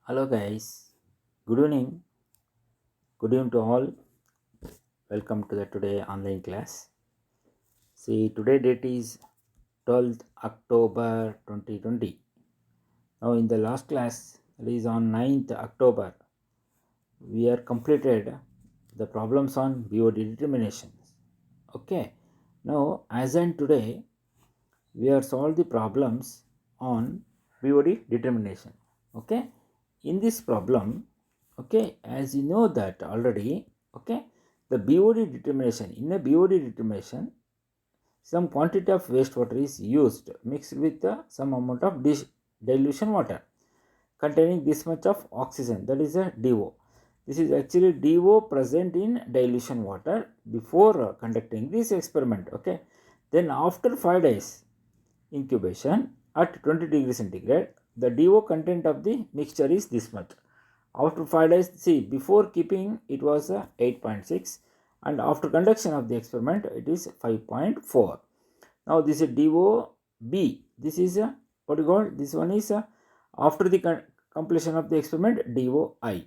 Hello guys, good evening. Good evening to all. Welcome to the today online class. See, today date is 12th October 2020. Now in the last class, that is on 9th October, we are completed the problems on BOD determinations. Okay. Now as in today, we are solved the problems on BOD determination. Okay. In this problem, okay, as you know that already, okay, the BOD determination, in a BOD determination, some quantity of wastewater is used mixed with some amount of dilution water containing this much of oxygen, that is a DO. This is actually DO present in dilution water before conducting this experiment. Okay, then after 5 days incubation at 20 degrees centigrade, the DO content of the mixture is this much. After 5 days, see, before keeping it was 8.6, and after conduction of the experiment it is 5.4. Now this is DOB. This is what you call, this one is after the completion of the experiment, DOI.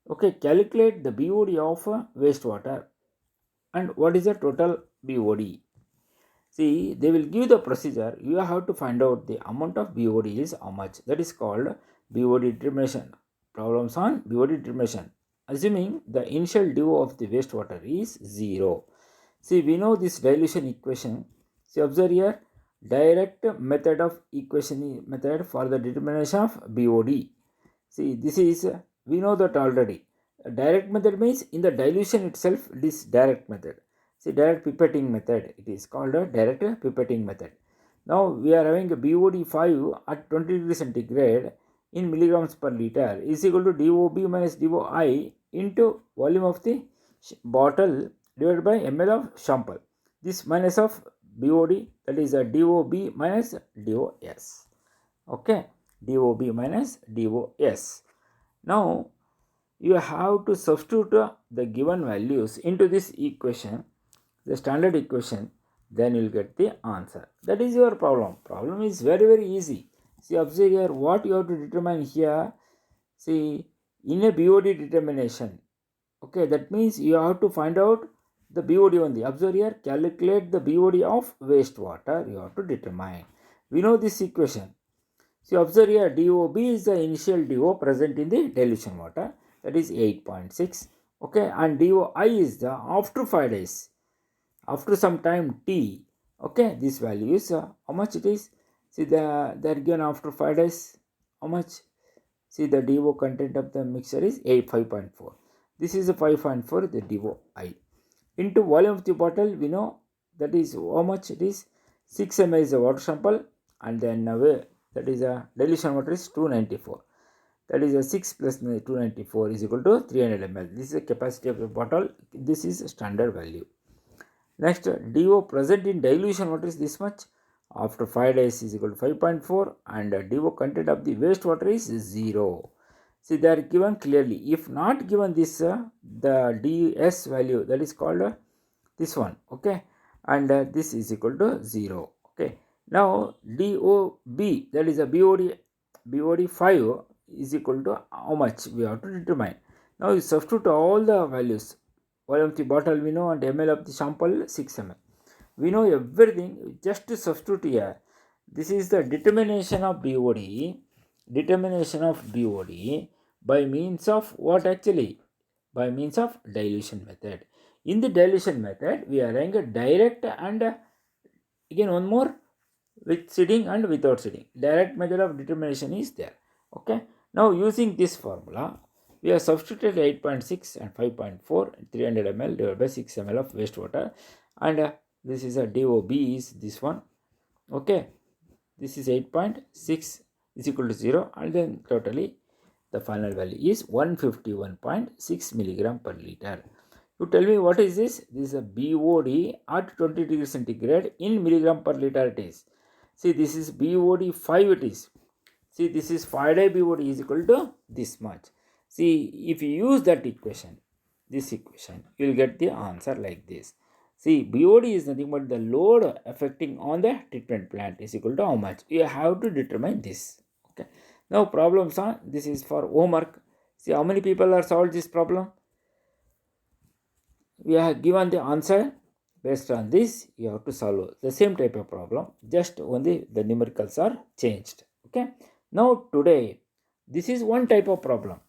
Okay, calculate the BOD of wastewater and what is the total BOD. See, they will give the procedure. You have to find out the amount of BOD is how much. That is called BOD determination. Problems on BOD determination. Assuming the initial DO of the wastewater is 0. See, we know this dilution equation. See, observe here, direct method of equation method for the determination of BOD. See, this is, we know that already. A direct method means in the dilution itself, this direct method. See, direct pipetting method, it is called a direct pipetting method. Now we are having a BOD 5 at 20 degrees centigrade in milligrams per liter is equal to DOB minus DOI into volume of the bottle divided by ml of sample. This minus of BOD, that is a DOB minus DOS. Okay, DOB minus DOS. Now you have to substitute the given values into this equation, the standard equation, then you will get the answer. That is your problem. Problem is very easy. See, observe here what you have to determine here. See, in a BOD determination, okay, that means you have to find out the BOD only. Observe here, calculate the BOD of wastewater you have to determine. We know this equation. See, observe here, DOB is the initial DO present in the dilution water, that is 8.6. Okay, and DOI is the after 5 days, after some time T. Okay, this value is how much it is. See, they are given after 5 days. How much? See, the DO content of the mixture is 5.4. This is a 5.4, the DOI. Into volume of the bottle, we know that is how much it is. 6 ml is a water sample, and then that is a dilution water is 294. That is a 6 plus 294 is equal to 300 ml. This is the capacity of the bottle. This is standard value. Next, DO present in dilution water is this much. After 5 days is equal to 5.4, and DO content of the wastewater is 0. See, they are given clearly. If not given this, the DS value, that is called this one. Okay, and this is equal to 0. Okay, now DOB, that is a BOD 5 is equal to how much we have to determine. Now you substitute all the values. Volume of the bottle we know, and ml of the sample 6 ml. We know everything, just to substitute here. This is the determination of BOD. Determination of BOD by means of what actually? By means of dilution method. In the dilution method, we are having a direct and again one more, with seeding and without seeding. Direct method of determination is there. Okay. Now using this formula, we have substituted 8.6 and 5.4, 300 ml divided by 6 ml of wastewater, and this is a DOB is this one. Okay, this is 8.6 is equal to 0, and then totally the final value is 151.6 milligram per liter. You tell me what is this? This is a BOD at 20 degrees centigrade in milligram per liter it is. See, this is BOD 5 it is. See, this is 5 day BOD is equal to this much. See, if you use that equation, this equation, you will get the answer like this. See, BOD is nothing but the load affecting on the treatment plant is equal to how much. You have to determine this. Okay. Now problems on, this is for homework. See how many people are solved this problem. We have given the answer. Based on this, you have to solve the same type of problem, just only the numericals are changed. Okay. Now today, this is one type of problem.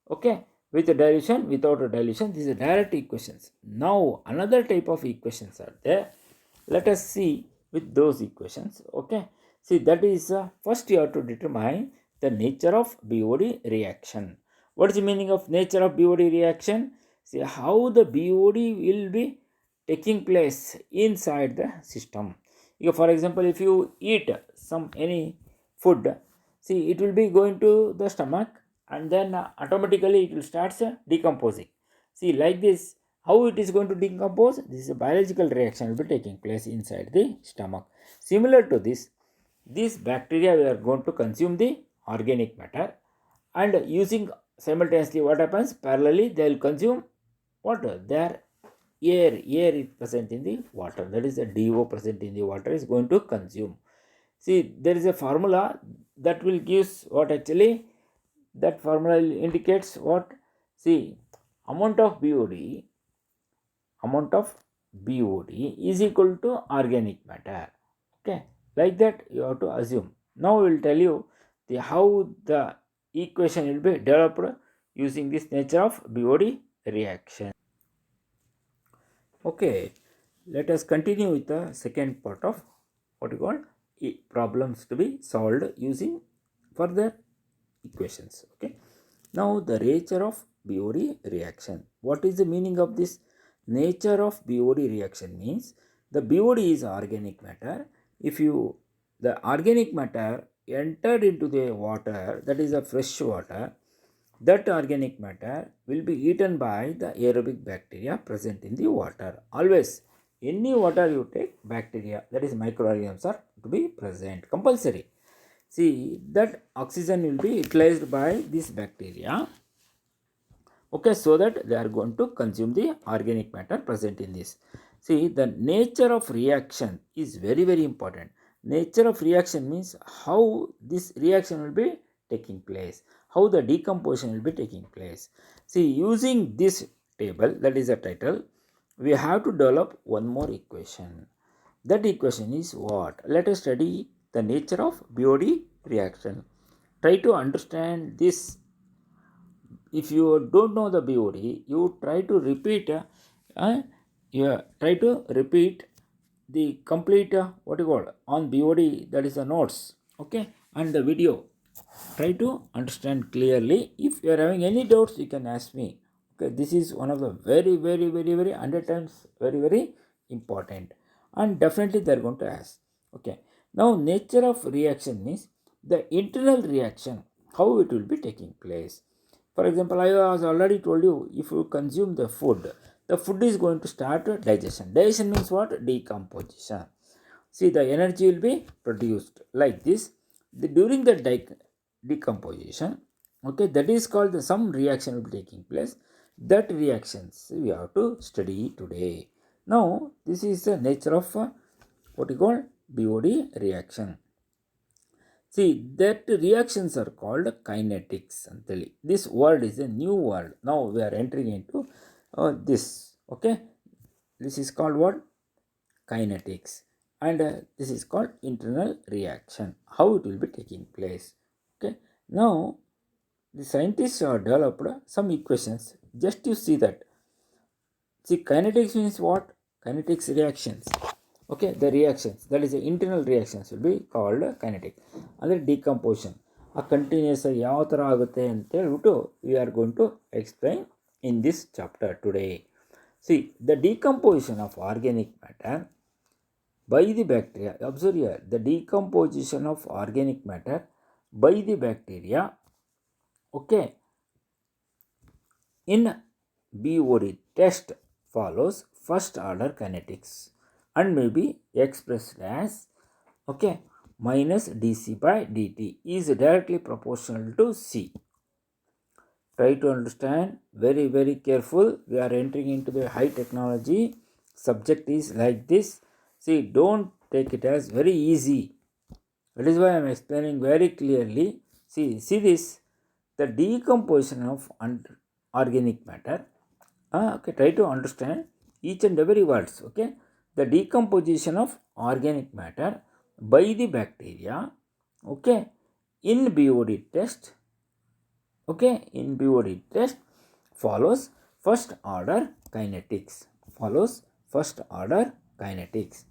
Okay. With a dilution, without a dilution, these are direct equations. Now another type of equations are there. Let us see with those equations. Okay. See, that is first you have to determine the nature of BOD reaction. What is the meaning of nature of BOD reaction? See how the BOD will be taking place inside the system. For example, if you eat any food, see it will be going to the stomach and then automatically it will start decomposing. See, like this, how it is going to decompose? This is a biological reaction will be taking place inside the stomach. Similar to this bacteria we are going to consume the organic matter, and using simultaneously what happens? Parallelly they will consume water. Their air is present in the water, that is the DO present in the water is going to consume. See, there is a formula that will gives what actually, that formula indicates what? See, amount of BOD is equal to organic matter. Okay, like that you have to assume. Now we will tell you how the equation will be developed using this nature of BOD reaction. Okay, let us continue with the second part of what you call problems to be solved using further equations. Okay, now the nature of BOD reaction. What is the meaning of this? Nature of BOD reaction means the BOD is organic matter. If the organic matter entered into the water, that is a fresh water, that organic matter will be eaten by the aerobic bacteria present in the water. Always, any water you take, bacteria, that is microorganisms, are to be present, compulsory. See, that oxygen will be utilized by this bacteria. Okay, so that they are going to consume the organic matter present in this. See, the nature of reaction is very, very important. Nature of reaction means how this reaction will be taking place, how the decomposition will be taking place. See, using this table, that is the title, we have to develop one more equation. That equation is what? Let us study the nature of BOD reaction. Try to understand this. If you don't know the BOD, you try to repeat the complete what you call on BOD, that is the notes, okay, and the video. Try to understand clearly. If you are having any doubts, you can ask me. Okay, this is one of the very, very, very, very 100 times very, very important, and definitely they are going to ask. Okay, now nature of reaction means the internal reaction, how it will be taking place. For example, I was already told you, if you consume the food is going to start digestion. Digestion means what? Decomposition. See, the energy will be produced like this. During the decomposition, okay, that is called some reaction will be taking place. That reactions we have to study today. Now, this is the nature of what you call BOD reaction. See, that reactions are called kinetics. This word is a new word. Now we are entering into this. Okay, this is called what? Kinetics, and this is called internal reaction. How it will be taking place. Okay, now the scientists have developed some equations. Just you see that. See, kinetics means what? Kinetics reactions. Okay, the reactions, that is the internal reactions, will be called kinetic. ಅಂದರೆ ಡಿಕಂಪೋಷನ್ ಆ continuous ಆಗಿ ಯಾವ ಥರ ಆಗುತ್ತೆ ಅಂತ ಹೇಳ್ಬಿಟ್ಟು we are going to explain in this chapter today. See, the decomposition of organic matter by the bacteria. Observe here, the decomposition of organic matter by the bacteria, okay, in BOD test follows first order kinetics and may be expressed as, okay, minus dc by dt is directly proportional to c. Try to understand, very, very careful. We are entering into the high technology. Subject is like this. See, don't take it as very easy. That is why I am explaining very clearly. See this, the decomposition of organic matter. Okay, try to understand each and every words. Okay, the decomposition of organic matter by the bacteria. Okay, in BOD test. Okay, in BOD test follows first order kinetics. Follows first order kinetics,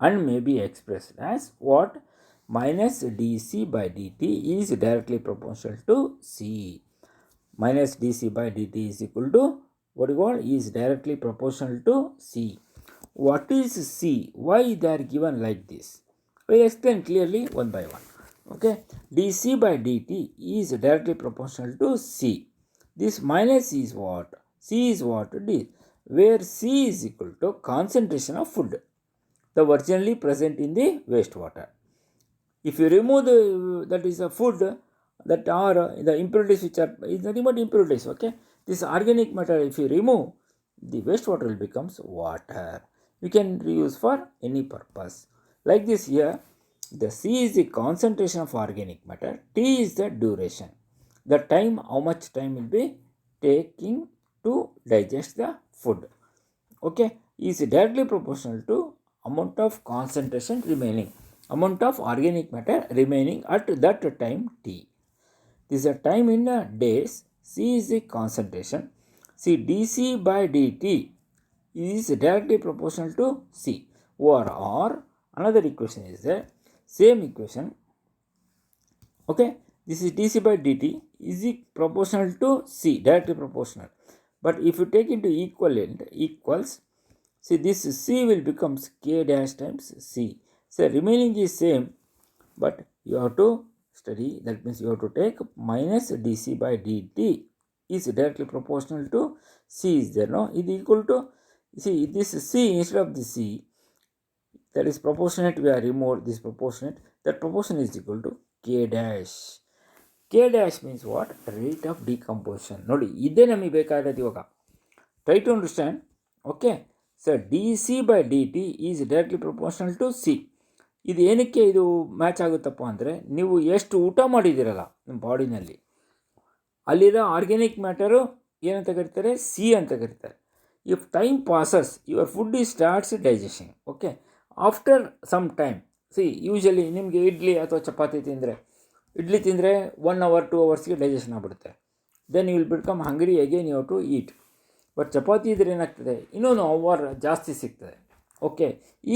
and may be expressed as what? Minus dc by dt is directly proportional to c. Minus dc by dt is equal to what you call is directly proportional to c. What is c? Why they are given like this? We will explain clearly one by one. Okay, dc by dt is directly proportional to c. This minus is what? C is what? D. Where c is equal to concentration of food, the originally present in the wastewater. If you remove that is a food, that are the impurities which are is nothing but impurities. Okay, this organic matter if you remove, the wastewater will becomes water. You can reuse for any purpose. Like this here, the C is the concentration of organic matter, T is the duration, the time, how much time will be taking to digest the food. Okay, is directly proportional to amount of concentration remaining, amount of organic matter remaining at that time t. This is a time in days. C is the concentration. See, dc by dt is directly proportional to c. Or another equation is there, same equation. Okay, this is dc by dt is proportional to c, directly proportional. But if you take into equivalent equals, see this c will becomes k dash times c. So remaining is same, but you have to study, that means you have to take minus dc by dt is directly proportional to c is there, no? It is equal to, see this c instead of the c, that is proportionate, we are removed this proportionate, that proportion is equal to k dash. K dash means what? Rate of decomposition. ನೋಡಿ ಇದೇ ನಮಗೆ ಬೇಕಾಗಿರೋದು ಇವಾಗ. Try to understand. Okay, so dc by dt is directly proportional to c. ಇದು ಏನಕ್ಕೆ ಇದು match ಆಗುತ್ತಪ್ಪ ಅಂದರೆ, ನೀವು ಎಷ್ಟು ಊಟ ಮಾಡಿದ್ದೀರಲ್ಲ ನಿಮ್ಮ ಬಾಡಿನಲ್ಲಿ, ಅಲ್ಲಿರೋ ಆರ್ಗ್ಯಾನಿಕ್ ಮ್ಯಾಟರು ಏನಂತ ಕರೀತಾರೆ? ಸಿ ಅಂತ ಕರೀತಾರೆ. If time passes your food ಈ starts digestion. Okay, after some time, see usually ನಿಮಗೆ ಇಡ್ಲಿ ಅಥವಾ ಚಪಾತಿ ತಿಂದರೆ, ಇಡ್ಲಿ ತಿಂದರೆ 1 hour 2 hours ಡೈಜೆಷನ್ ಆಗಿಬಿಡುತ್ತೆ. Then you will become hungry again you have to eat. But chapati ಇದ್ರೆ ಏನಾಗ್ತದೆ, ಇನ್ನೊಂದು ಅವರ್ ಜಾಸ್ತಿ ಸಿಗ್ತದೆ. ಓಕೆ,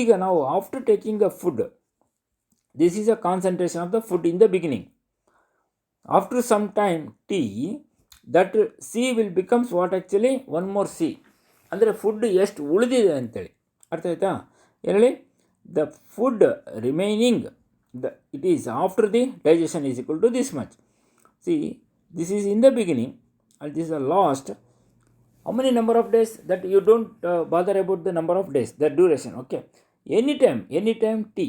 ಈಗ ನಾವು after taking the food, this is a concentration of the food in the beginning. After some time T, that C will becomes what actually one more C, ಅಂದರೆ food ಎಷ್ಟು ಉಳಿದಿದೆ ಅಂತೇಳಿ. ಅರ್ಥ ಆಯ್ತಾ? ಹೇಳಿ, the food remaining, it is after the digestion is equal to this much. See, this is in the beginning and this is the last. How many number of days? That you don't bother about the number of days, the duration. Okay, anytime t.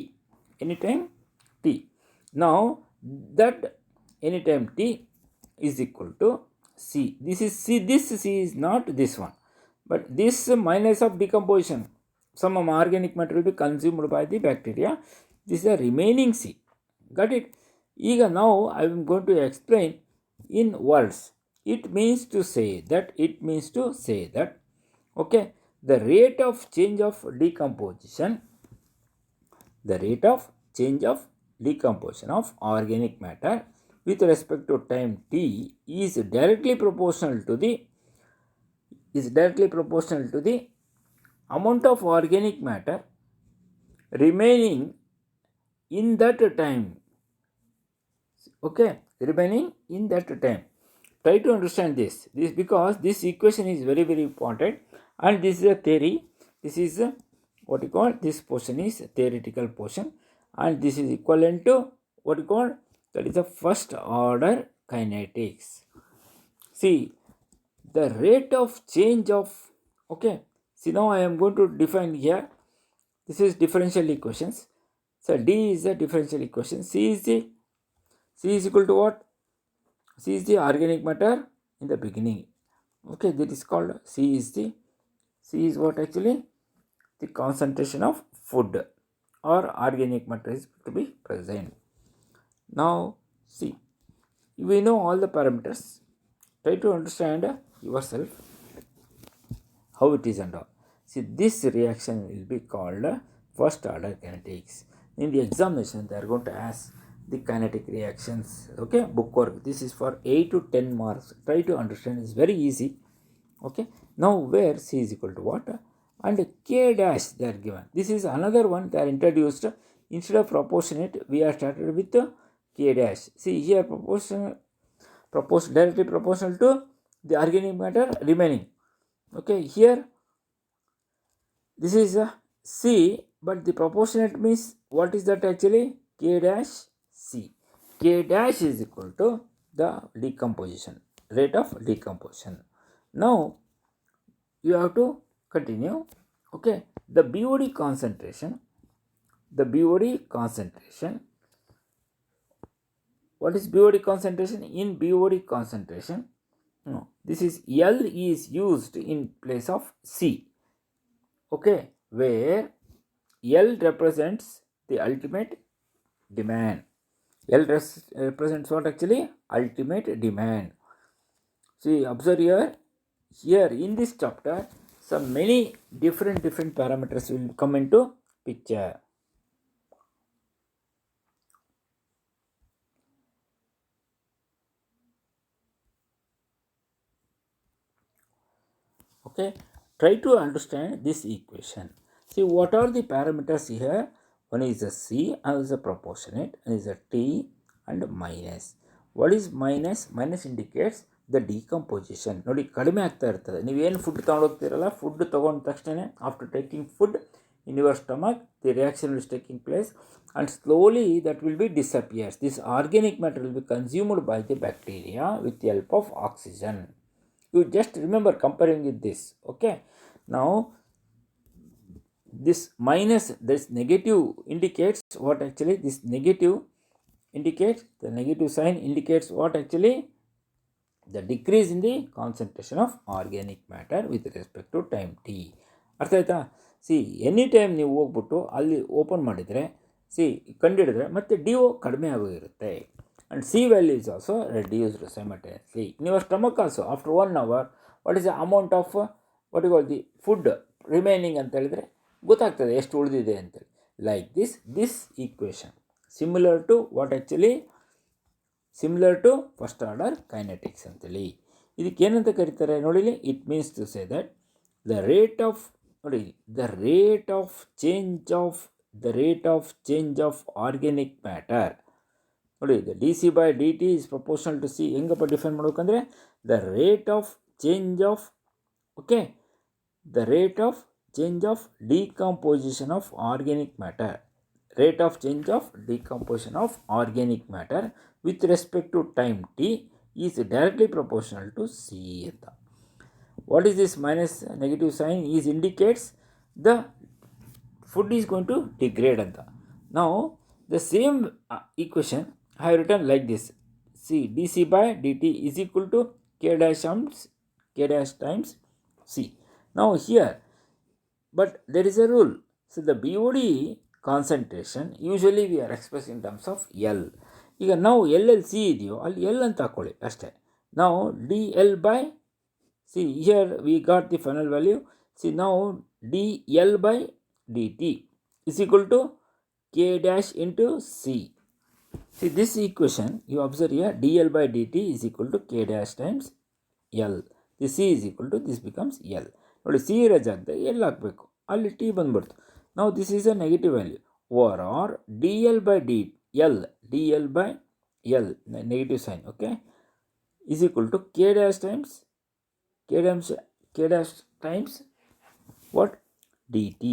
Now that anytime t is equal to c. This is c, this c is not this one, but this minus of decomposition, some organic matter will be consumed by the bacteria. This is the remaining C. Got it? ಈಗ now I am going to explain in words. It means to say that, okay, the rate of change of decomposition of organic matter with respect to time t is directly proportional to the amount of organic matter remaining in that time. Okay, remaining in that time. Try to understand this because this equation is very very important, and this is a theory. This is what you call, this portion is a theoretical portion, and this is equivalent to what you call, that is the first order kinetics. See, the rate of change of, okay, see now I am going to define here. This is differential equations. So D is the differential equation. C is equal to what? C is the organic matter in the beginning. Okay, that is called C is what actually? The concentration of food or organic matter is to be present. Now see, we know all the parameters. Try to understand yourself how it is and all. See, this reaction will be called first order kinetics. In the examination, they are going to ask the kinetic reactions. Okay, book work. This is for 8 to 10 marks. Try to understand. It's very easy. Okay, now where C is equal to what? And K dash they are given. This is another one they are introduced. Instead of proportionate, we are started with K dash. See here, directly proportional to the organic matter remaining. Okay, here this is a C, but the proportionate means what is that actually? K dash C. K dash is equal to the decomposition, rate of decomposition. Now you have to continue. Okay, the BOD concentration, what is BOD concentration? In BOD concentration, no, this is L is used in place of C. Okay, where L represents the ultimate demand. L represents what actually? Ultimate demand. See, observe here in this chapter, some many different parameters will come into picture. Okay, try to understand this equation. See, what are the parameters here? One is a C, another is a proportionate, and is a T and minus. What is minus? Minus indicates the decomposition. ನೋಡಿ ಕಡಿಮೆ ಆಗ್ತಾ ಇರ್ತದೆ. ನೀವೇನು food ತೊಗೊಂಡೋಗ್ತೀರಲ್ಲ, food ತೊಗೊಂಡ ತಕ್ಷಣ after taking food in your stomach, the reaction is taking place and slowly that will be disappears. This organic matter will be consumed by the bacteria with the help of oxygen. You just remember comparing with this. Okay, now this minus, this negative indicates what actually? This negative indicates, the negative sign indicates what actually? The decrease in the concentration of organic matter with respect to time t. ಅರ್ಥ ಆಯ್ತಾ? C any time ನೀವು ಹೋಗ್ಬಿಟ್ಟು ಅಲ್ಲಿ open ಮಾಡಿದರೆ C ಕಂಡುಹಿಡಿದ್ರೆ ಮತ್ತೆ D O ಕಡಿಮೆ ಆಗೋಗಿರುತ್ತೆ. And C value is also reduced simultaneously in your stomach also. After 1 hour what is the amount of what you call the food remaining ಅಂತ ಹೇಳಿದರೆ ಗೊತ್ತಾಗ್ತದೆ ಎಷ್ಟು ಉಳಿದಿದೆ ಅಂತೇಳಿ. Like this equation similar to what actually? Similar to first order kinetics ಅಂತೇಳಿ. ಇದಕ್ಕೆ ಏನಂತ ಕರೀತಾರೆ ನೋಡಿಲಿ? It means to say that the rate of ನೋಡಿ the rate of change of organic matter. ನೋಡಿ the D C by D T is proportional to C. ಹೆಂಗಪ್ಪ define ಮಾಡ್ಬೇಕಂದ್ರೆ the rate of change of okay the rate of change of decomposition of organic matter. Rate of change of decomposition of organic matter with respect to time t is directly proportional to C. What is this minus negative sign? Is indicates the food is going to degrade. Now the same equation I have written like this. See, dc by dt is equal to k dash times C. Now here, but there is a rule. So the BOD concentration usually we are expressed in terms of L. ಈಗ ನಾವು ಎಲ್ಲೆಲ್ಲಿ C ಇದೆಯೋ ಅಲ್ಲಿ L ಅಂತ ಹಾಕ್ಕೊಳ್ಳಿ ಅಷ್ಟೇ. ನಾವು D L by C, here we got the final value. See ನಾವು D L by D T is equal to K dash into C. See this equation you observe here, D L by D T is equal to K dash times L. The C is equal to this becomes L. ನೋಡಿ C ಇರೋ ಜಾಗದಾಗ L ಹಾಕಬೇಕು, ಅಲ್ಲಿ T ಬಂದ್ಬಿಡ್ತು. Now this is a negative value over or dl by dl by L, negative sign, okay, is equal to k dash times what? dt.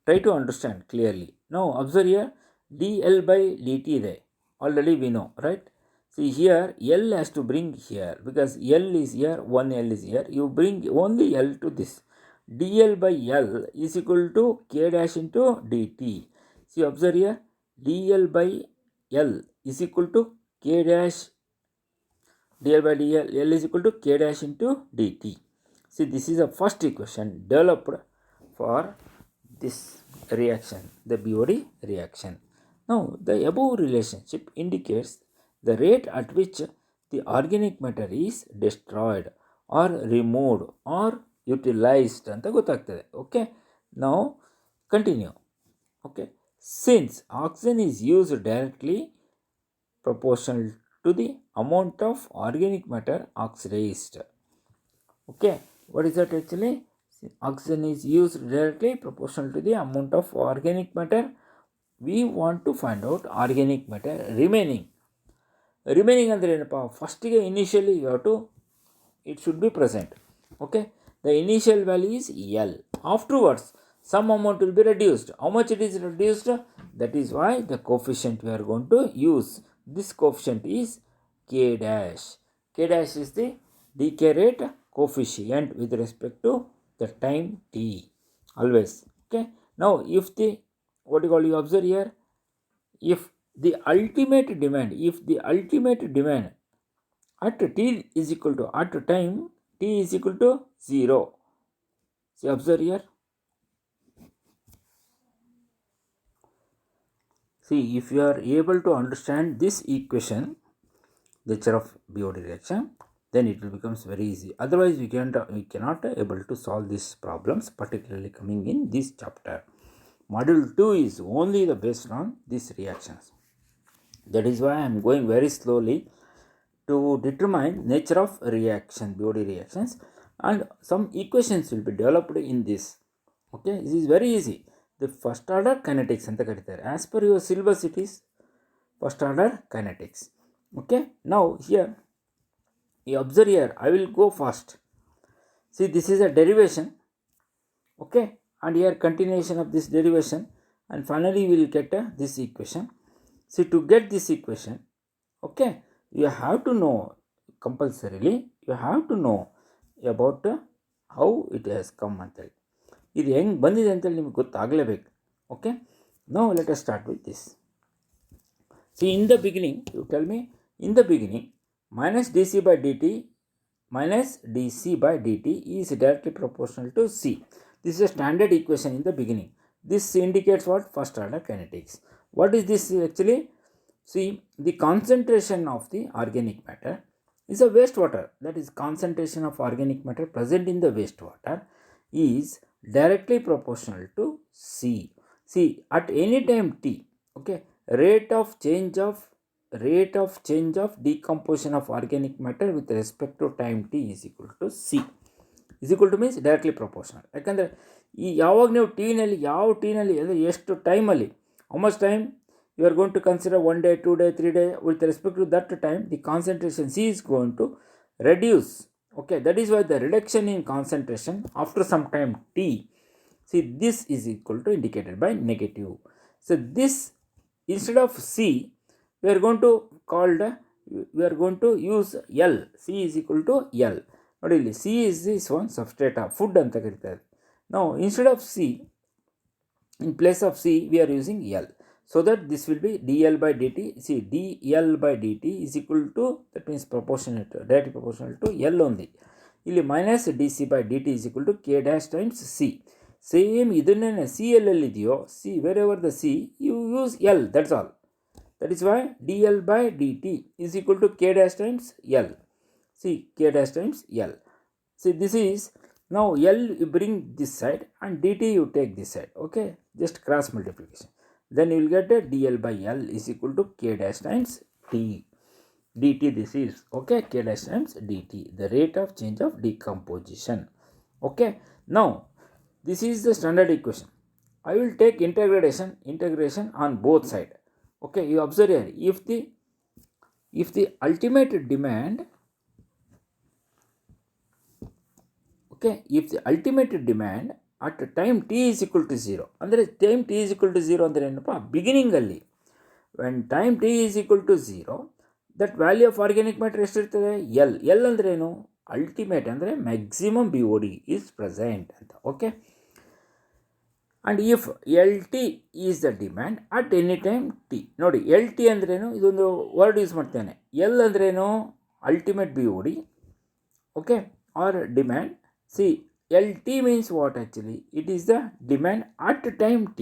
Try to understand clearly. Now observe here, dl by dt there already we know, right? See here L has to bring here because L is here, one L is here, you bring only L to this. dl by L is equal to k dash into dt. See, observe here, dl by L is equal to k dash, dl by dl, L is equal to k dash into dt. See, this is a first equation developed for this reaction, the BOD reaction. Now, the above relationship indicates the rate at which the organic matter is destroyed or removed or utilized ಅಂತ ಗೊತ್ತಾಗ್ತದೆ. Okay, now continue. Okay, since oxygen is used directly proportional to the amount of organic matter oxidized. Okay, what is that actually? Oxygen is used directly proportional to the amount of organic matter. We want to find out organic matter remaining. Remaining ಅಂದರೆ ಏನಪ್ಪ, ಫಸ್ಟಿಗೆ initially you have to it should be present. Okay, the initial value is L. Afterwards some amount will be reduced. How much it is reduced? That is why the coefficient we are going to use, this coefficient is K dash. K dash is the decay rate coefficient with respect to the time t always. Okay, now if the what you call, you observe here, if the ultimate demand at t is equal to, at time t is equal to 0. See, observe here. See, if you are able to understand this equation, nature of BOD reaction, then it will becomes very easy. Otherwise we cannot able to solve these problems, particularly coming in this chapter. Module 2 is only the based on these reactions. That is why I am going very slowly to determine nature of reaction, BOD reactions, and some equations will be developed in this. Okay, this is very easy. The first order kinetics anta karitare. As per your syllabus it is first order kinetics. Okay, now here you observe here, I will go fast. See, this is a derivation. Okay, and here continuation of this derivation, and finally we will get this equation. See, to get this equation, okay, you have to know, compulsorily you have to know about how it has come ಅಂತೇಳಿ, ಇದು ಹೆಂಗೆ ಬಂದಿದೆ ಅಂತೇಳಿ ನಿಮಗೆ ಗೊತ್ತಾಗಲೇಬೇಕು. Okay, now let us start with this. See, in the beginning, you tell me, in the beginning minus dc by dt is directly proportional to c. This is a standard equation in the beginning. This indicates what? First order kinetics. What is this actually? See, the concentration of the organic matter is a wastewater. That is, concentration of organic matter present in the wastewater is directly proportional to C. See, at any time t, okay, rate of change of decomposition of organic matter with respect to time t is equal to C. is equal to means directly proportional. ಯಾಕಂದರೆ ಈ ಯಾವಾಗ ನೀವು ಟಿನಲ್ಲಿ, ಯಾವ ಟಿನಲ್ಲಿ ಅಂದರೆ ಎಷ್ಟು ಟೈಮಲ್ಲಿ, how much time you are going to consider, 1 day, 2 day, 3 day, with respect to that time the concentration C is going to reduce. Okay, that is why the reduction in concentration after some time t, see, this is equal to indicated by negative. So this, instead of C, we are going to use L. C is equal to L. ನೋಡಿ ಇಲ್ಲಿ C is this one substrate of food ಅಂತ ಕರೀತಾರೆ. Now instead of C, in place of C we are using L, so that this will be dl by dt. See, dl by dt is equal to, that means proportionate, directly proportional to L only. ಇಲ್ಲಿ minus dc by dt is equal to k dash times C. Same ಇದನ್ನೇ C ಎಲ್ಲೆಲ್ಲಿ ಇದೆಯೋ, C, wherever the C, you use L, that's all. That is why dl by dt is equal to k dash times L. See, k dash times L. See, this is, now L you bring this side and dt you take this side. Okay, just cross multiplication. Then you will get a dl by L is equal to k dash times t. dt this is, okay, k dash times dt, the rate of change of decomposition. Okay, now this is the standard equation. I will take integration on both sides. Okay, you observe here, if the ultimate demand, okay, if the ultimate demand at time t is equal to 0, ಅಂದರೆ time t is equal to 0 ಅಂದರೆ ಏನಪ್ಪ, ಬಿಗಿನಿಂಗಲ್ಲಿ when time t is equal to 0, that value of organic matter ಎಷ್ಟಿರ್ತದೆ? L. L ಅಂದರೆ ಏನು? Ultimate ಅಂದರೆ maximum BOD is present ಅಂತ. Okay, and if LT is the demand at any time t. ನೋಡಿ, LT ಅಂದ್ರೇನು, ಇದೊಂದು word use ಮಾಡ್ತೇನೆ. L ಅಂದ್ರೇನು? Ultimate BOD, okay, or demand. See, LT means what actually? It is the demand at time t.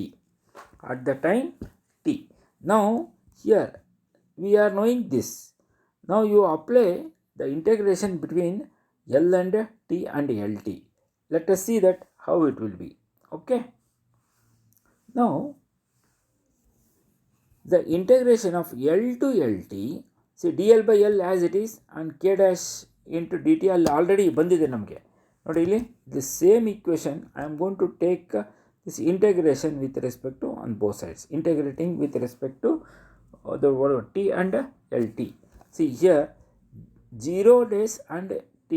At the time t. Now here we are knowing this. Now you apply the integration between L and T and LT. Let us see that how it will be. Okay. Now the integration of L to LT, see dl by L as it is and k dash into dt already ಬಂದಿದೆ ನಮಗೆ ನೋಡಿ ಇಲ್ಲಿ the same equation I am going to take this integration with respect to on both sides, integrating with respect to the word t and lt. See here 0 days and t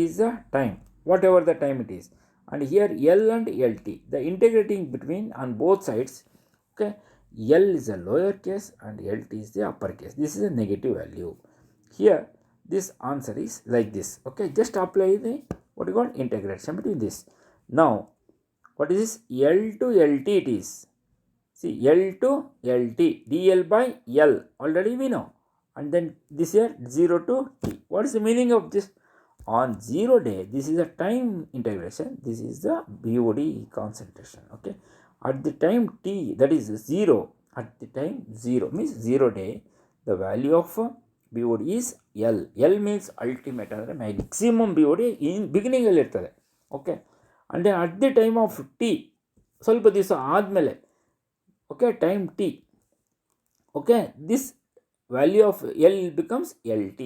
is the time, whatever the time it is, and here L and LT, the integrating between on both sides. Okay, L is a lower case and LT is the upper case. This is a negative value. Here this answer is like this. Okay, just apply the what you call integration between this. Now what is this? L to LT it is. See L to LT, dl by L already we know, and then this here 0 to t. What is the meaning of this? On 0 day, this is a time integration, this is the BOD concentration. Okay, at the time t, that is 0, at the time 0 means 0 day, the value of BOD is L. L means ultimate ಅಂದರೆ maximum BOD in beginning ಅಲ್ಲಿ ಇರ್ತದೆ. Okay, and then at the time of t, ಸ್ವಲ್ಪ ದಿವಸ ಆದಮೇಲೆ, okay, time t, okay, this value of L becomes LT.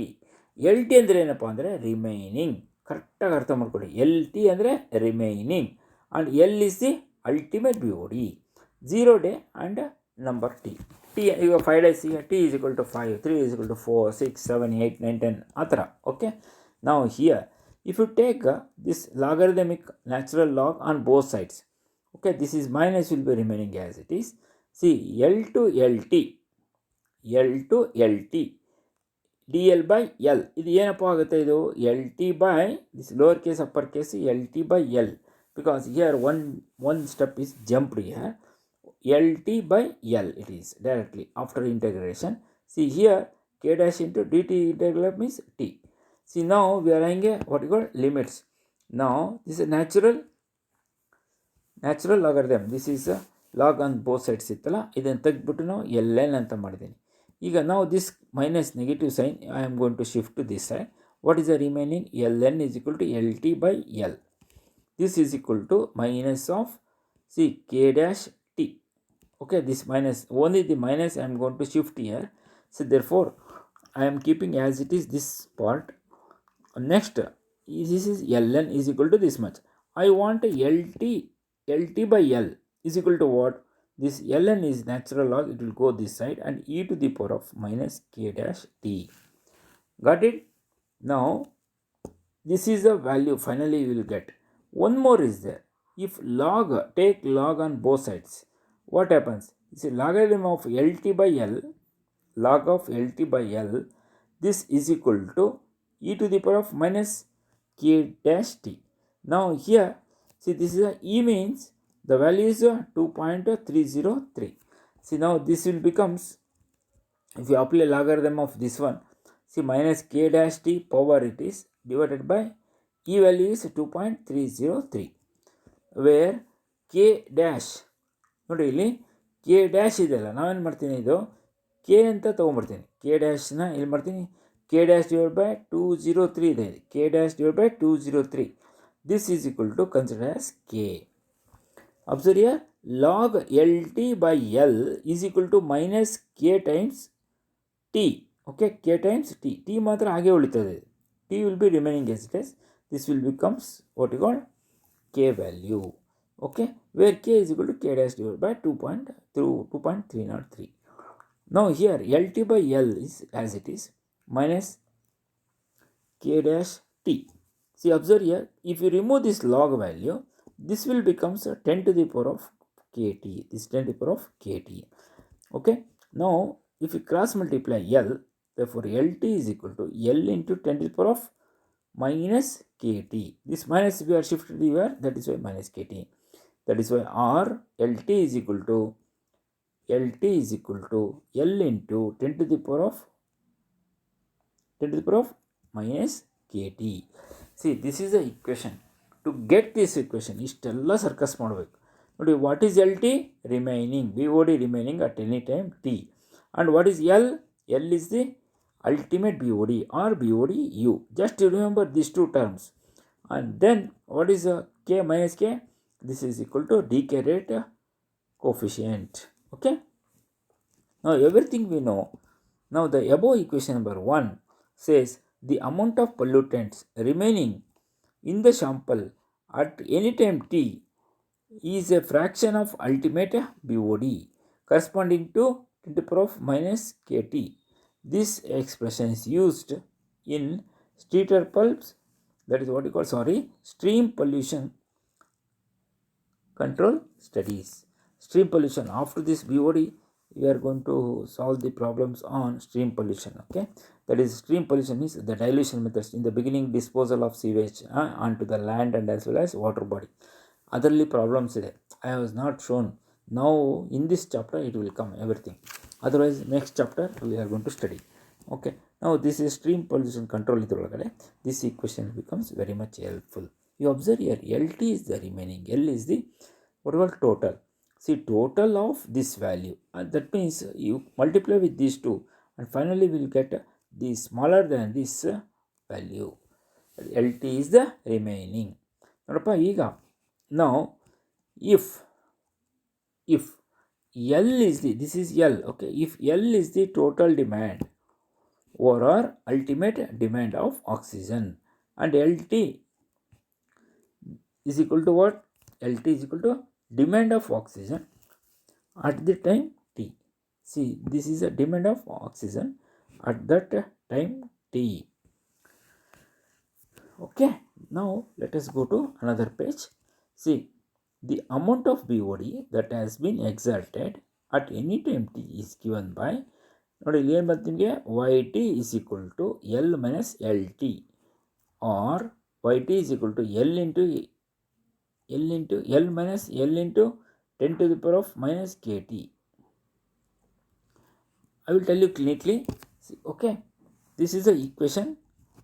LT ಅಂದರೆ ಏನಪ್ಪ ಅಂದರೆ remaining. ಕರೆಕ್ಟಾಗಿ ಅರ್ಥ ಮಾಡ್ಕೊಳ್ಳಿ, LT ಅಂದರೆ remaining and L is the ultimate BOD. 0 day and number T. ಈಗ 5 days, ಈಗ t is equal to 5, 3 is equal to 4, 6, 7, 8, 9, 10 ಆ ಥರ. ಓಕೆ, ನಾವು here if you take this logarithmic natural log on both sides, okay, this is minus will be remaining as it is. See L to LT, L to LT, dl by L, ಇದು ಏನಪ್ಪ ಆಗುತ್ತೆ? ಇದು LT by this lower case upper case LT by L, because here one step is jumped here. LT by L it is directly after integration. See here k dash into dt integral means t. See now we are having a what you call limits. Now this is a natural logarithm. This is a log on both sides ಇತ್ತಲ್ಲ, ಇದನ್ನು ತೆಗೆದ್ಬಿಟ್ಟು ನಾವು ln ಅಂತ ಮಾಡಿದ್ದೀನಿ. ಈಗ ನಾವು this minus negative sign I am going to shift to this side. What is the remaining? ln is equal to LT by L. This is equal to minus of see k dash t. Okay, this minus, only the minus I am going to shift here. So therefore I am keeping as it is this part. Next this is ln is equal to this much. I want LT by L is equal to what? This ln is natural log, it will go this side, and e to the power of minus k dash t. Got it? Now this is the value finally you will get. One more is there. If log, take log on both sides, what happens? It's a logarithm of LT by L, log of LT by L, this is equal to e to the power of minus k dash t. Now here see this is a e means the value is 2.303. See now this will becomes, if you apply logarithm of this one, see minus k dash t power it is divided by e value is 2.303, where k dash ನೋಡಿ ಇಲ್ಲಿ K dash ಇದೆಯಲ್ಲ, ನಾವೇನು ಮಾಡ್ತೀನಿ, ಇದು K ಅಂತ ತೊಗೊಂಡ್ಬಿಡ್ತೀನಿ. K ಡ್ಯಾಶ್ನ ಇಲ್ಲಿ ಮಾಡ್ತೀನಿ, K dash divide by 203 ಇದೆ, K dash divide by 203. This is equal to consider as K. Observe here, log L T by L is equal to minus K times T. Okay, K times T. T ಮಾತ್ರ ಹಾಗೆ ಉಳಿತದೆ, T will be remaining as it is. This will becomes what you call K value. Okay, where k is equal to k dash divided by 2.303. Now here LT by L is as it is minus k dash t. See, observe here, if you remove this log value, this will becomes 10 to the power of kt. This 10 to the power of kt. Okay, now if you cross multiply L, therefore LT is equal to L into 10 to the power of minus kt. This minus we are shifted here, that is why minus kt. That is why R LT is equal to L into 10 to the power of minus kt. See, this is the equation. To get this equation, ಇಷ್ಟೆಲ್ಲ circus ಮಾಡಬೇಕು ನೋಡಿ. What is LT? Remaining, BOD remaining at any time t. And what is L? L is the ultimate BOD or BODU. Just remember these two terms. And then what is K minus K? This is equal to decay rate coefficient. Okay. Now everything we know. Now the above equation number 1 says the amount of pollutants remaining in the sample at any time t is a fraction of ultimate BOD corresponding to 10 to the power of minus kT. This expression is used in streeter pulps, that is what you call stream pollution control studies. Stream pollution, after this BOD we are going to solve the problems on stream pollution. Okay, that is, stream pollution is the dilution methods. In the beginning, disposal of sewage onto the land and as well as water body. Otherly problems I was not shown. Now in this chapter it will come everything. Otherwise next chapter we are going to study. Okay, now this is stream pollution control. This equation becomes very much helpful. You observe here, LT is the remaining, L is the what we call total. See, total of this value, and that means you multiply with these two and finally we will get the smaller than this value. LT is the remaining. Now if L is the, this is L, okay, if L is the total demand or our ultimate demand of oxygen, and LT is equal to what? LT is equal to demand of oxygen at the time t. See, this is a demand of oxygen at that time t. Okay, now let us go to another page. See, the amount of BOD that has been exerted at any time t is given by, yt is equal to L minus LT, or yt is equal to L into L minus L into 10 to the power of minus kT. I will tell you neatly. See, okay, this is the equation.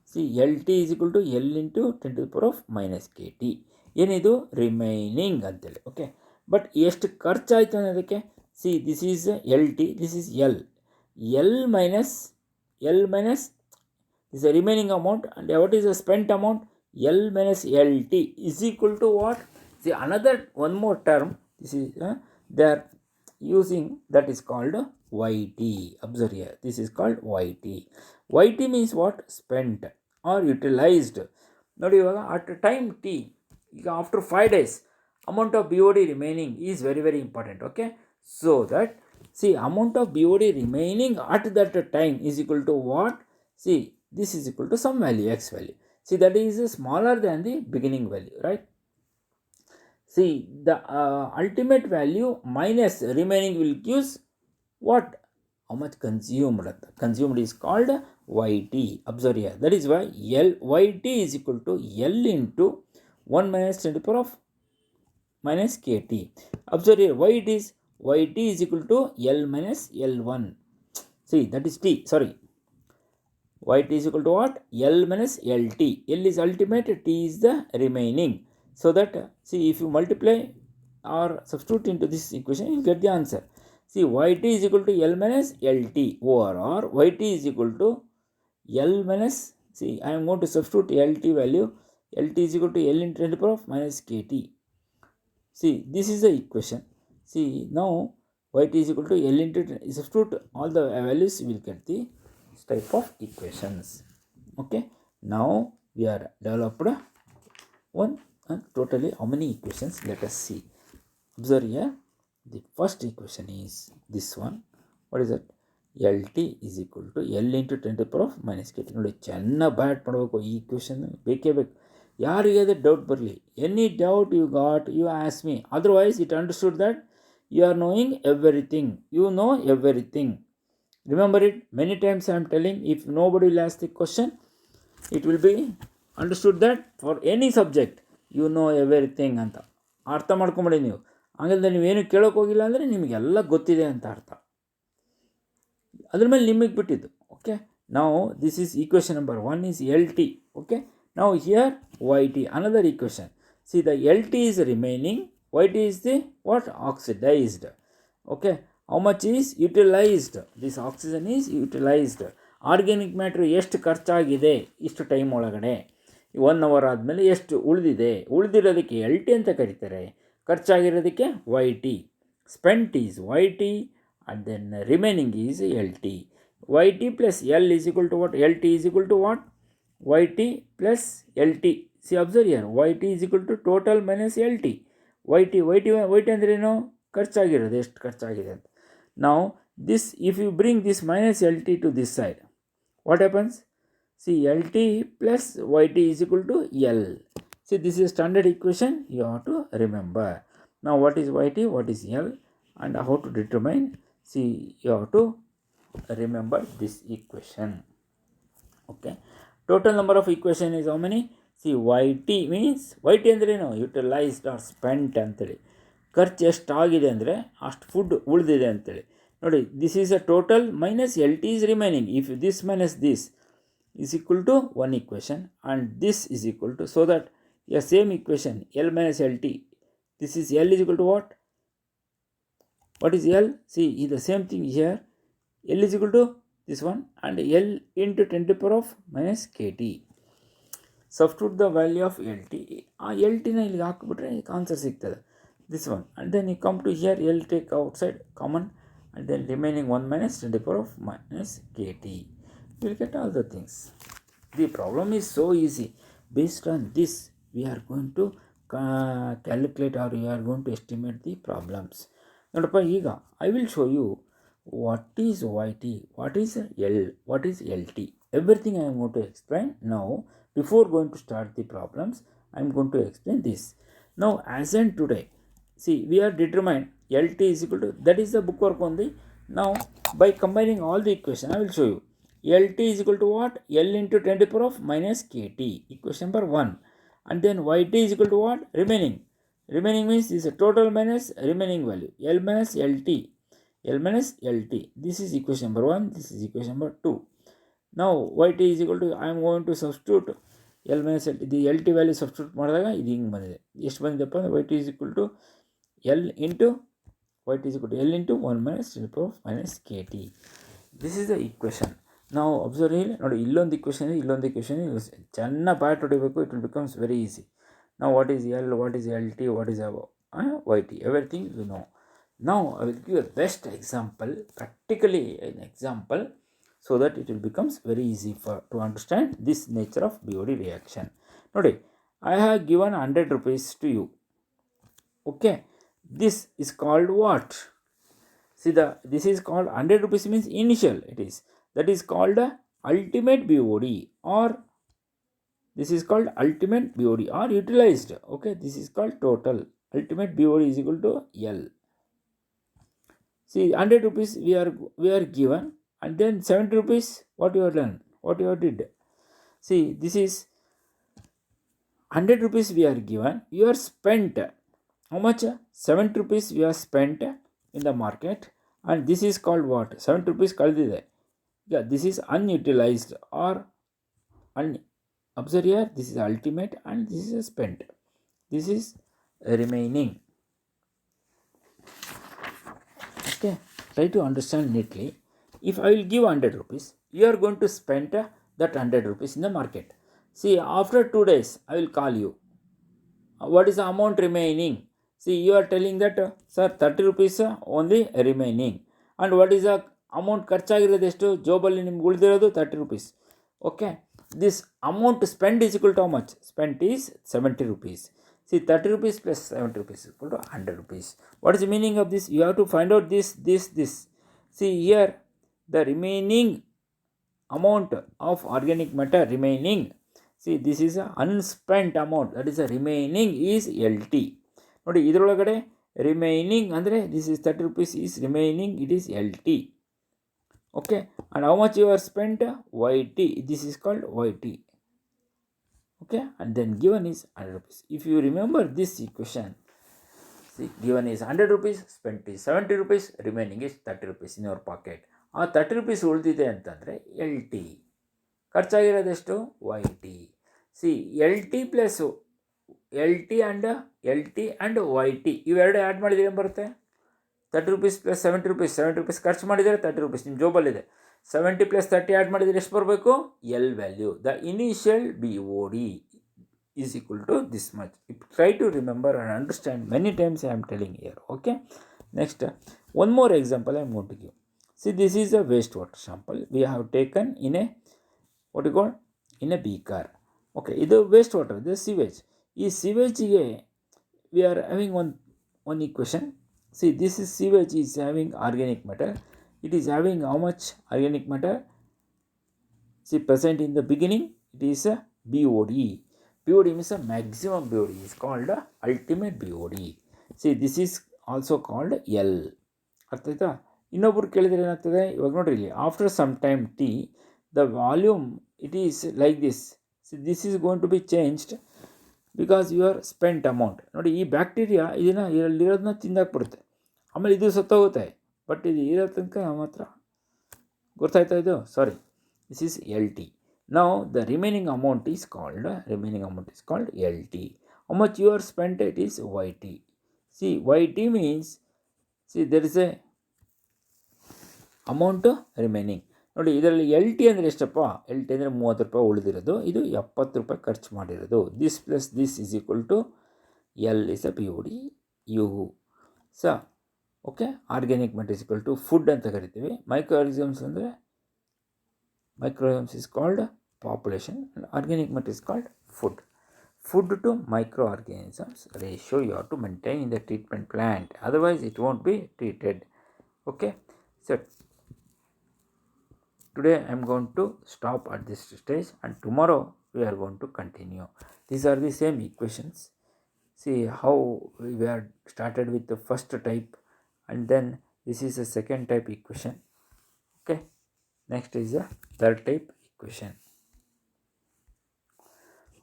See, LT is equal to L into 10 to the power of minus kT. ಏನಿದು remaining ಅಂತೇಳಿ. Okay, but ಎಷ್ಟು ಖರ್ಚಾಯಿತು ಅನ್ನೋದಕ್ಕೆ, C this is L T, this is L minus is the remaining amount, and what is the spent amount? L minus LT is equal to what? See, another one more term, this is they are using, that is called YT. Observe here, this is called YT. YT means what? Spent or utilized. ನೋಡಿ, ಇವಾಗ at time t, ಈಗ after 5 days amount of BOD remaining is very very important. Okay, so that, see, amount of BOD remaining at that time is equal to what? See, this is equal to some value, x value. See, that is smaller than the beginning value, right? See, the ultimate value minus remaining will give what? How much consumed. Consumed is called YT. Observe here, that is why YT is equal to L into 1 minus 10 to the power of minus KT. Observe here, why it is YT is equal to L minus L1. See, that is T, sorry. YT is equal to what? L minus LT. L is ultimate, T is the remaining. So that, see, if you multiply or substitute into this equation, you get the answer. See, YT is equal to L minus LT, or YT is equal to L minus, see, I am going to substitute LT value. LT is equal to L into 10 to the power of minus KT. See, this is the equation. See, now YT is equal to L into, substitute all the values, you will get the type of equations. Okay, now we are developed one, totally how many equations? Let us see. Observe here, the first equation is this one. What is that? LT is equal to L into 10 to the power of minus KT. ನೋಡಿ, ಚೆನ್ನಾಗಿ bat ಮಾಡಬೇಕು ಈ equation, ಬೇಕೇ ಬೇಕು. ಯಾರಿಗಾದ್ರೆ doubt ಬರಲಿ, any doubt you got, you ask me. Otherwise it understood that you are knowing everything, you know everything. Remember it, many times I am telling, if nobody will ask the question, it will be understood that for any subject you know everything ಅಂತ ಅರ್ಥ ಮಾಡ್ಕೊಂಬಿಡಿ ನೀವು. ಹಂಗಲ್ದೆ ನೀವೇನು ಕೇಳೋಕೆ ಹೋಗಿಲ್ಲ ಅಂದರೆ ನಿಮಗೆಲ್ಲ ಗೊತ್ತಿದೆ ಅಂತ ಅರ್ಥ. ಅದ್ರ ಮೇಲೆ ನಿಮಗೆ ಬಿಟ್ಟಿದ್ದು. ಓಕೆ, ನಾವು this is equation number 1 is LT. Okay, now here YT, another equation. See, the LT is remaining, YT is the what? Oxidized. Okay, how much is utilized? This oxygen is utilized. Organic matter ಎಷ್ಟು ಖರ್ಚಾಗಿದೆ ಇಷ್ಟು time ಒಳಗಡೆ, 1 hour ಆದಮೇಲೆ ಎಷ್ಟು ಉಳಿದಿರೋದಕ್ಕೆ L T ಅಂತ ಕರೀತಾರೆ, ಖರ್ಚಾಗಿರೋದಕ್ಕೆ Y T. Spent is Y T and then remaining is LT. YT plus L is equal to what? LT is equal to what? YT plus LT. See, observe here. YT is equal to total minus LT. YT ಅಂದ್ರೆ ಏನು? ಖರ್ಚಾಗಿರೋದು ಎಷ್ಟು ಖರ್ಚಾಗಿದೆ ಅಂತ. Now this, if you bring this minus LT to this side, what happens? See, LT plus YT is equal to L. See, this is standard equation you have to remember. Now what is YT, what is L, and how to determine? See, you have to remember this equation. Okay, total number of equation is how many? See, YT means, YT ಅಂದ್ರೆ ಏನು? Utilised R spent ಅಂತೇಳಿ. ಖರ್ಚು ಎಷ್ಟಾಗಿದೆ ಅಂದರೆ ಅಷ್ಟು food ಉಳಿದಿದೆ ಅಂತೇಳಿ ನೋಡಿ. This is a total minus L T is remaining. If this minus this is equal to one equation, and this is equal to, so that a same equation, L minus LT, this is L is equal to what? What is L? See, is the same thing here. L is equal to this one, and L into 10 to the power of minus KT. Substitute the value of LT. LT na ಇಲ್ಲಿ ಹಾಕಿಬಿಟ್ರೆ answer ಸಿಗ್ತದೆ, this one. And then you come to here, L take outside common, and then remaining 1 minus 10 to the power of minus KT. You will get all the things. The problem is so easy. Based on this, we are going to calculate, or we are going to estimate the problems. ನೋಡಪ್ಪ, ಈಗ I will show you what is YT, what is L, what is LT. Everything I am going to explain now. Before going to start the problems, I am going to explain this. Now, as in today, see, we are determined LT is equal to, that is the book work only. Now, by combining all the equation, I will show you. LT is equal to what? L into 10 to the power of minus KT, equation number 1. And then YT is equal to what? Remaining. Remaining means this is a total minus remaining value. L minus LT. L minus LT. This is equation number 1. This is equation number 2. Now YT is equal to, I am going to substitute L minus LT. The LT value substitute ಮಾಡಿದಾಗ ಇದು ಹಿಂಗೆ ಬಂದಿದೆ. ಎಷ್ಟು ಬಂದಿದೆಪ್ಪ ಅಂದರೆ YT is equal to L into, YT is equal to L into 1 minus 10 to the power of minus KT. This is the equation. ನಾವು observe ಇಲ್ಲಿ ನೋಡಿ, ಇಲ್ಲೊಂದು ಇಕ್ವೇಷನ್ ಇದೆ, ಇಲ್ಲೊಂದು ಇಕ್ವೇಷನ್ ಇದೆ. ಚೆನ್ನಾಗಿ ಪಾರ್ಟ್ ಹೊಡಿಬೇಕು. It will becomes very easy. ನಾವು what is L, what is L T, what is Y T, everything you know. Now I will give a best example, practically an example, so that it will becomes very easy to understand this nature of BOD reaction. ನೋಡಿ, I have given 100 rupees to you. Okay, this is called what? See, this is called 100 rupees means initial. It is, that is called ultimate BOD, or this is called ultimate BOD or utilized. Okay, this is called total. Ultimate BOD is equal to L. See, 100 rupees we are given, and then 70 rupees what you have done, what you have did. See, this is 100 rupees we are given, you are spent. How much? 70 rupees we are spent in the market, and this is called what? 70 rupees ಕಳೆದಿದೆ. Yeah, this is unutilized or observe here, this is ultimate and this is spent. This is remaining. Okay, try to understand neatly. If I will give 100 rupees, you are going to spend that 100 rupees in the market. See, after 2 days, I will call you. What is the amount remaining? See, you are telling that, sir, 30 rupees only remaining. And what is the amount ಖರ್ಚಾಗಿರೋದು ಎಷ್ಟು? ಜೋಬಲ್ಲಿ ನಿಮ್ಗೆ ಉಳಿದಿರೋದು 30 rupees. Okay, this amount spent is equal to how much? Spent is 70 rupees. See, 30 rupees plus 70 rupees is equal to 100 rupees. What is the meaning of this? You have to find out this. See, here the remaining amount of organic matter remaining. See, this is a unspent amount, that is a remaining is LT. ನೋಡಿ, ಇದರೊಳಗಡೆ remaining ಅಂದರೆ this is 30 rupees is remaining, it is LT. Okay, and how much you are spent? YT. This is called YT. Okay, and then given is 100 rupees. If you remember this equation, see, given is 100 rupees, spent is 70 rupees, remaining is 30 rupees in your pocket. ಆ 30 rupees ಉಳಿದಿದೆ ಅಂತಂದರೆ LT. ಖರ್ಚಾಗಿರೋದೆಷ್ಟು? YT. C, LT plus LT and YT ಇವೆರಡು add ಮಾಡಿದ್ರೆ ಏನು ಬರುತ್ತೆ? 30 rupees plus 70 rupees. 70 rupees ಖರ್ಚು ಮಾಡಿದರೆ 30 rupees ನಿಮ್ಮ ಜೋಬಲ್ಲಿದೆ. 70 plus 30 ಆ್ಯಡ್ ಮಾಡಿದರೆ ಎಷ್ಟು ಬರಬೇಕು? L value. The initial BOD is equal to this much. Try to remember and understand. Many times I am telling here. Okay. Next, one more example I am going to give. See, this is a wastewater sample we have taken in a, what you call, in a beaker. Okay, this wastewater, this sewage. This sewage we are having one equation. See, this is sewage is having organic matter. It is having how much organic matter? See, present in the beginning, it is a BOD. BOD means a maximum BOD. Is called a ultimate BOD. See, this is also called L. ಅರ್ಥ ಆಯ್ತಾ? ಇನ್ನೊಬ್ರು ಕೇಳಿದರೆ ಏನಾಗ್ತದೆ, ಇವಾಗ ನೋಡ್ರಿ ಇಲ್ಲಿ, after some time T the volume it is like this. See this is going to be changed because your spent amount. ನೋಡಿ, ಈ ಬ್ಯಾಕ್ಟೀರಿಯಾ ಇದನ್ನು ಇರೋದನ್ನ ತಿಂದಾಕ್ಬಿಡುತ್ತೆ, ಆಮೇಲೆ ಇದು ಸತ್ತೋಗುತ್ತೆ. ಬಟ್ ಇದು ಇರೋ ತನಕ ಮಾತ್ರ ಗೊತ್ತಾಯ್ತಾ ಇದು? ಸಾರಿ, this is LT. Now the remaining amount is called LT. How much you are spent, it is YT. See, YT means, see, there is a amount remaining. ನೋಡಿ, ಇದರಲ್ಲಿ LT ಅಂದರೆ ಎಷ್ಟಪ್ಪ? LT ಅಂದರೆ 30 ರೂಪಾಯಿ ಉಳಿದಿರೋದು, ಇದು 70 ರೂಪಾಯಿ ಖರ್ಚು ಮಾಡಿರೋದು. This plus this is equal to L is a BOD U. Okay, organic matter is equal to food ಅಂತ ಕರಿತೀವಿ. ಮೈಕ್ರೋ ಆರ್ಗನಿಸಮ್ಸ್ ಅಂದರೆ microorganisms is called population and organic matter is called food. Food to microorganisms ratio you have to maintain in the treatment plant, otherwise it won't be treated. Okay, so today I am going to stop at this stage and tomorrow we are going to continue. These are the same equations. See how we are started with the first type and then this is a second type equation. Okay, next is the third type equation.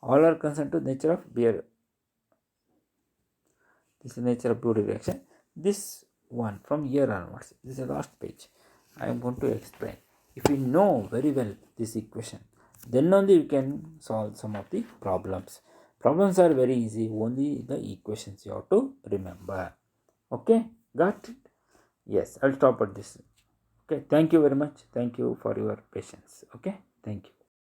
All are concerned to nature of beer. This is nature of BOD reaction. This one from here onwards, this is the last page. I am going to explain. If you know very well this equation, then only you can solve some of the problems. Problems are very easy, only the equations you have to remember. Okay, got it? Yes, I'll stop at this. Okay, thank you very much. Thank you for your patience. Okay, thank you.